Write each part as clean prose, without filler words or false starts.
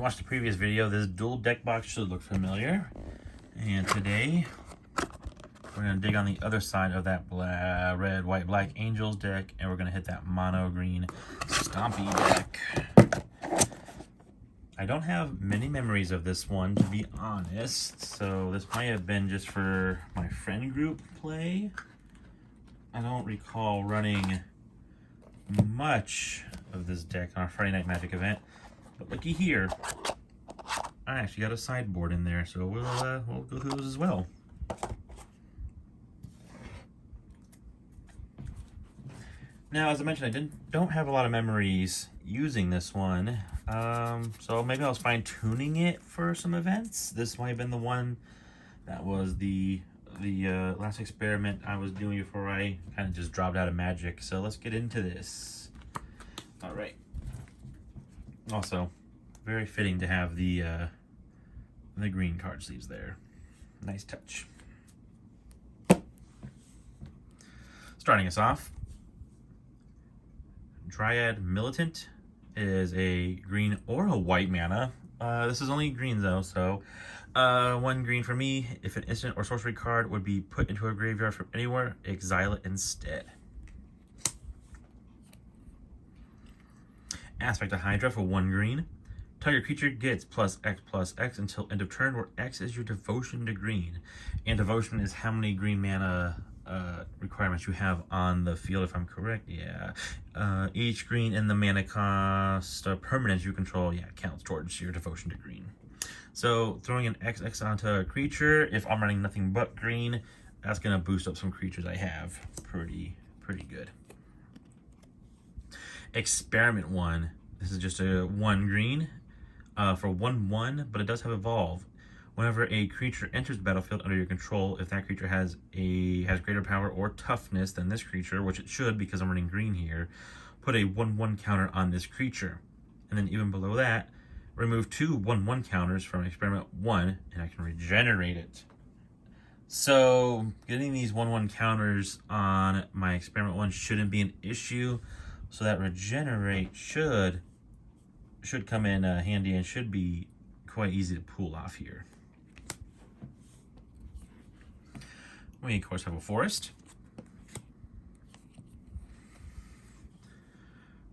watched the previous video, this dual deck box should look familiar. And today, we're going to dig on the other side of that red, white, black Angels deck, and we're going to hit that mono green Stompy deck. I don't have many memories of this one, to be honest, so this might have been just for my friend group play. I don't recall running much of this deck on our Friday Night Magic event, but looky here, I actually got a sideboard in there, so we'll go through those as well. Now, as I mentioned, I don't have a lot of memories using this one, so maybe I was fine-tuning it for some events. This might have been the one that was the last experiment I was doing before I kind of just dropped out of Magic. So let's get into this. All right. Also, very fitting to have the green card sleeves there. Nice touch. Starting us off, Dryad Militant is a green or a white mana. This is only green though, so 1 green for me. If an instant or sorcery card would be put into a graveyard from anywhere, exile it instead. Aspect of Hydra for 1 green. Target creature gets +X until end of turn, where X is your devotion to green. And devotion is how many green mana requirements you have on the field, if I'm correct. Yeah. Each green in the mana cost permanent you control, counts towards your devotion to green. So throwing an XX onto a creature, if I'm running nothing but green, that's gonna boost up some creatures I have pretty good. Experiment 1. This is just a 1 green for 1/1, but it does have evolve. Whenever a creature enters the battlefield under your control, if that creature has greater power or toughness than this creature, which it should because I'm running green here, put a 1/1 counter on this creature. And then even below that, remove 2 1/1 counters from experiment 1, and I can regenerate it. So getting these 1/1 counters on my experiment 1 shouldn't be an issue. So that regenerate should come in handy and should be quite easy to pull off here. We, of course, have a forest.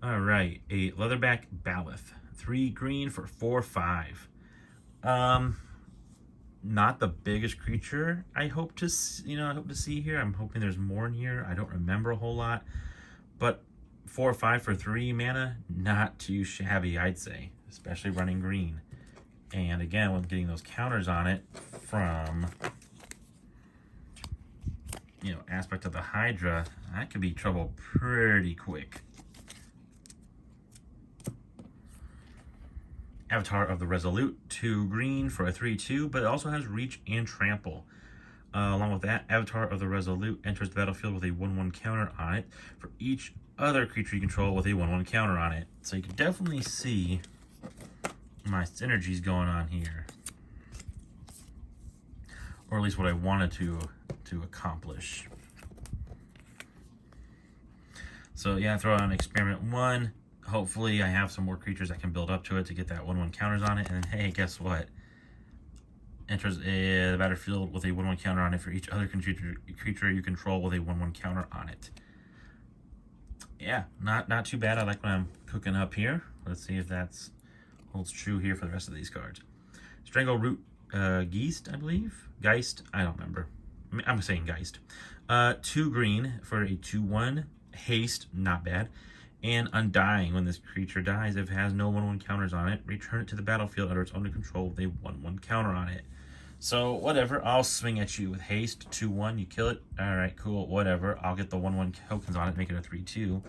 All right, a leatherback Baloth. 3 green for 4/5. Not the biggest creature I hope to see here. I'm hoping there's more in here. I don't remember a whole lot, but 4/5 for 3 mana, not too shabby, I'd say, especially running green. And again, when getting those counters on it from Aspect of the Hydra, that could be trouble pretty quick. Avatar of the Resolute, 2 green for a 3/2, but it also has reach and trample. Along with that, Avatar of the Resolute enters the battlefield with a 1/1 counter on it for each other creature you control with a 1/1 counter on it. So you can definitely see my synergies going on here, or at least what I wanted to accomplish. So yeah, throw on experiment 1. Hopefully I have some more creatures I can build up to it to get that 1/1 counters on it. And then, hey, guess what? Enters the battlefield with a 1/1 counter on it for each other creature you control with a 1/1 counter on it. Yeah, not too bad. I like what I'm cooking up here. Let's see if that holds true here for the rest of these cards. Strangle Root Geist, I believe. Geist, I don't remember. I'm saying Geist. 2 green for a 2/1. Haste, not bad. And Undying. When this creature dies, if it has no 1/1 counters on it, return it to the battlefield under its own control with a 1/1 counter on it. So whatever, I'll swing at you with haste. 2/1, you kill it. All right, cool, whatever. I'll get the 1/1 tokens on it, make it a 3/2.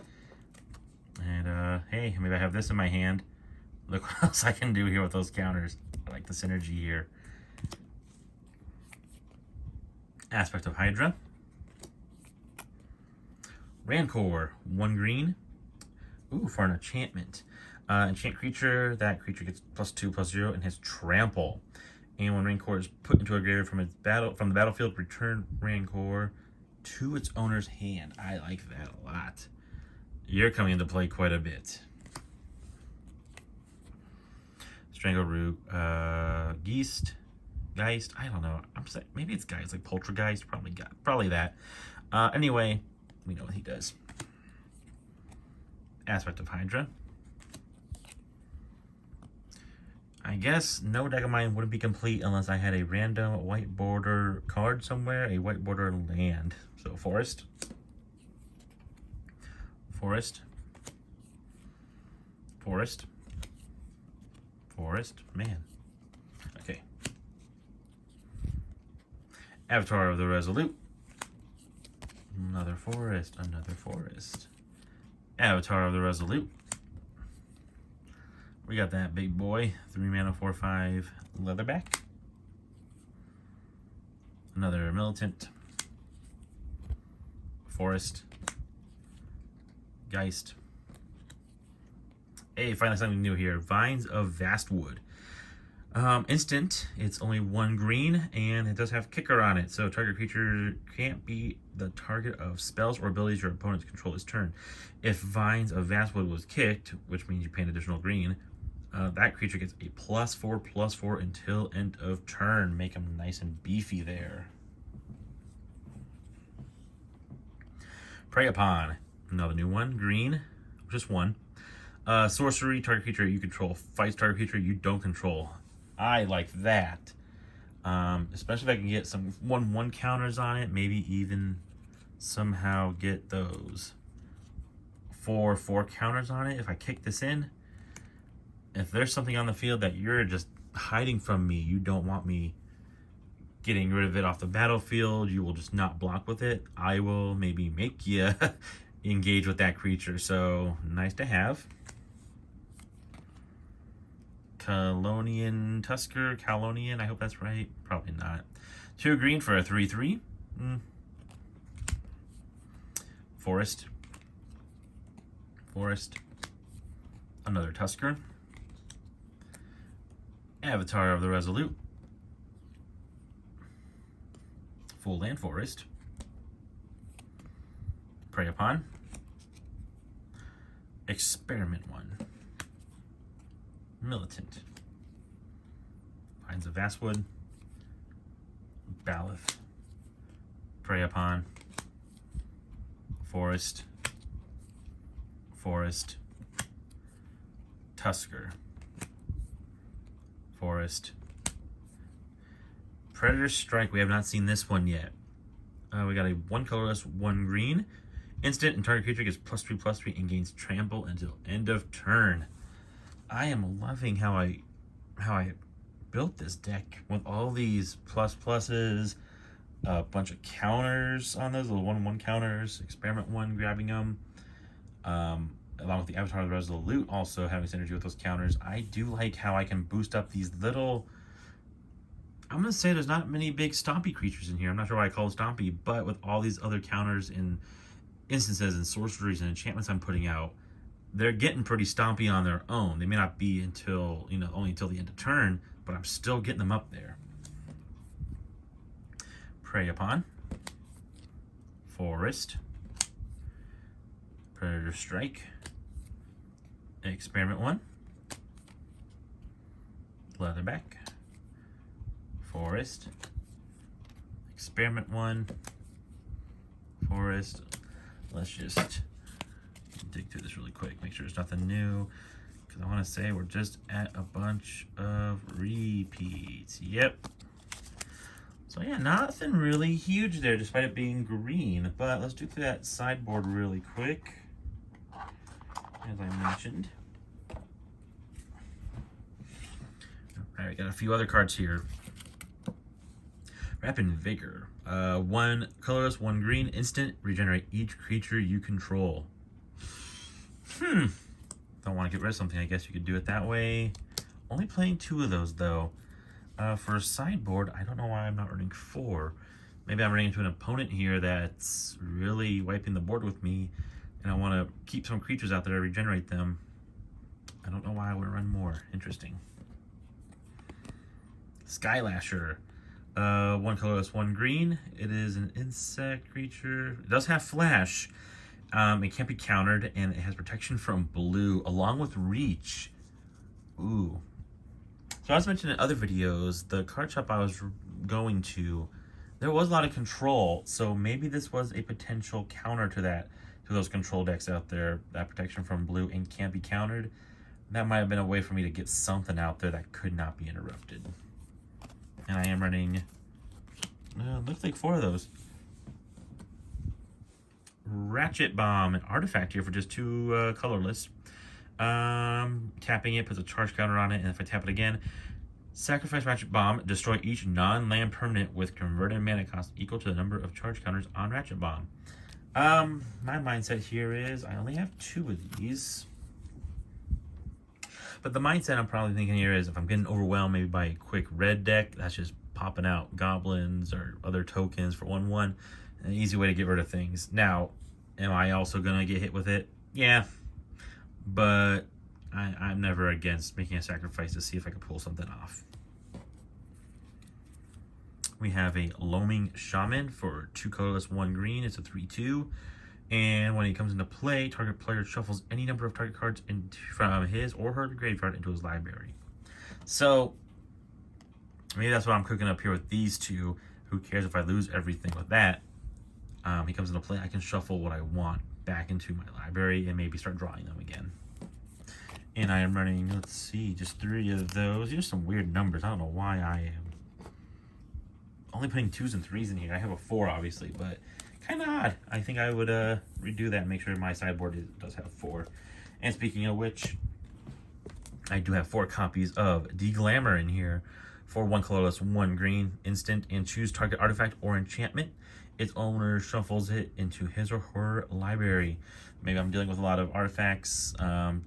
And hey, maybe I have this in my hand. Look what else I can do here with those counters. I like the synergy here. Aspect of Hydra. Rancor, 1 green. Ooh, for an enchantment. Enchant creature, that creature gets +2/+0 and has trample. And when Rancor is put into a graveyard from the battlefield, return Rancor to its owner's hand. I like that a lot. You're coming into play quite a bit. Strangleroot, Geist, I don't know. I'm saying maybe it's Geist, like Poltergeist, probably that. Anyway, we know what he does. Aspect of Hydra. I guess no deck of mine wouldn't be complete unless I had a random white border card somewhere, a white border land. So Forest. Forest. Forest. Forest. Man. Okay. Avatar of the Resolute. Another forest. Another forest. Avatar of the Resolute. We got that big boy. 3 mana, 4/5 Leatherback. Another Militant. Forest. Geist. Hey, finally something new here. Vines of Vastwood. Instant. It's only 1 green, and it does have kicker on it. So target creature can't be the target of spells or abilities your opponents control this turn. If Vines of Vastwood was kicked, which means you pay an additional green, that creature gets a +4/+4 until end of turn. Make them nice and beefy there. Prey Upon. Another new one. Green. Just 1. Sorcery. Target creature you control fights target creature you don't control. I like that. Especially if I can get some 1/1 counters on it. Maybe even somehow get those 4/4 counters on it. If I kick this in, if there's something on the field that you're just hiding from me, you don't want me getting rid of it off the battlefield, you will just not block with it, I will maybe make you engage with that creature. So nice to have. Calonian Tusker, Calonian, I hope that's right. Probably not. 2 green for a 3/3. Forest. Forest. Another Tusker. Avatar of the Resolute. Full land forest. Prey Upon. Experiment 1. Militant. Vines of Vastwood. Baloth. Prey Upon. Forest. Forest. Tusker. Forest. Predator Strike. We have not seen this one yet. We got a 1 colorless, 1 green. Instant and target creature gets +3/+3 and gains trample until end of turn. I am loving how I built this deck with all these pluses, a bunch of counters on those, little 1/1 counters, Experiment 1, grabbing them, along with the Avatar of the Resolute also having synergy with those counters. I do like how I can boost up these little, I'm going to say there's not many big stompy creatures in here. I'm not sure why I call it stompy, but with all these other counters and instances and sorceries and enchantments I'm putting out, they're getting pretty stompy on their own. They may not be until, only until the end of turn, but I'm still getting them up there. Prey Upon. Forest. Predator Strike. Experiment 1. Leatherback. Forest. Experiment 1. Forest. Let's just dig through this really quick, make sure there's nothing new, because I want to say we're just at a bunch of repeats. Yep. So yeah, nothing really huge there despite it being green, but let's do through that sideboard really quick, as I mentioned. All right, got a few other cards here. Rapid Vigor. 1 colorless, 1 green, instant, regenerate each creature you control. Don't want to get rid of something, I guess you could do it that way. Only playing 2 of those though. For a sideboard, I don't know why I'm not running 4. Maybe I'm running into an opponent here that's really wiping the board with me, and I want to keep some creatures out there to regenerate them. I don't know why I would run more. Interesting. Skylasher. 1 colorless, 1 green. It is an insect creature. It does have flash. It can't be countered, and it has protection from blue along with reach. Ooh, So as mentioned in other videos, the card shop I was going to, there was a lot of control. So maybe this was a potential counter to that, to those control decks out there. That protection from blue and can't be countered. That might have been a way for me to get something out there that could not be interrupted. And I am running, looks like 4 of those. Ratchet Bomb, an artifact here for just 2 colorless. Tapping it puts a charge counter on it, and if I tap it again, sacrifice Ratchet Bomb, destroy each non-land permanent with converted mana cost equal to the number of charge counters on Ratchet Bomb. My mindset here is I only have 2 of these. But the mindset I'm probably thinking here is if I'm getting overwhelmed maybe by a quick red deck, that's just popping out goblins or other tokens for 1/1. An easy way to get rid of things. Now, am I also going to get hit with it? Yeah. But I'm never against making a sacrifice to see if I can pull something off. We have a Loaming Shaman for 2 colorless, 1 green. It's a 3/2. And when he comes into play, target player shuffles any number of target cards from his or her graveyard into his library. So, maybe that's what I'm cooking up here with these 2. Who cares if I lose everything with that? He comes into play, I can shuffle what I want back into my library and maybe start drawing them again. And I am running, let's see, just 3 of those. These are some weird numbers. I don't know why I am only putting 2s and 3s in here. I have a 4, obviously, but kind of odd. I think I would redo that and make sure my sideboard does have 4. And speaking of which, I do have 4 copies of Deglamour in here for 1 colorless, 1 green, instant, and choose target artifact or enchantment. Its owner shuffles it into his or her library. Maybe I'm dealing with a lot of artifacts,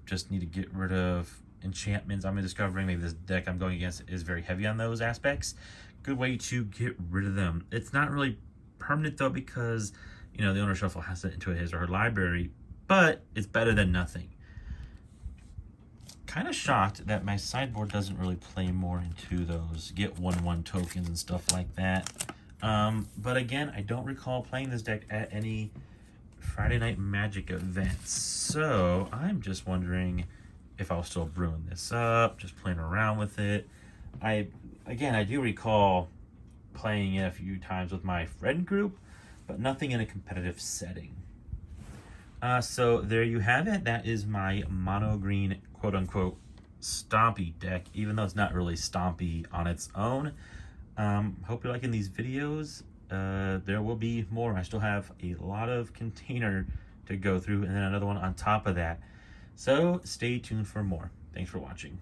just need to get rid of enchantments I'm discovering. Maybe this deck I'm going against is very heavy on those aspects. Good way to get rid of them. It's not really permanent though, because the owner shuffle has it into his or her library, but it's better than nothing. Kind of shocked that my sideboard doesn't really play more into those get 1/1 tokens and stuff like that. But again, I don't recall playing this deck at any Friday Night Magic events, so I'm just wondering if I'll still brewing this up, just playing around with it. I do recall playing it a few times with my friend group, but nothing in a competitive setting. So there you have it. That is my mono green quote-unquote stompy deck, even though it's not really stompy on its own. Hope you're liking these videos. There will be more. I still have a lot of container to go through and then another one on top of that. So stay tuned for more. Thanks for watching.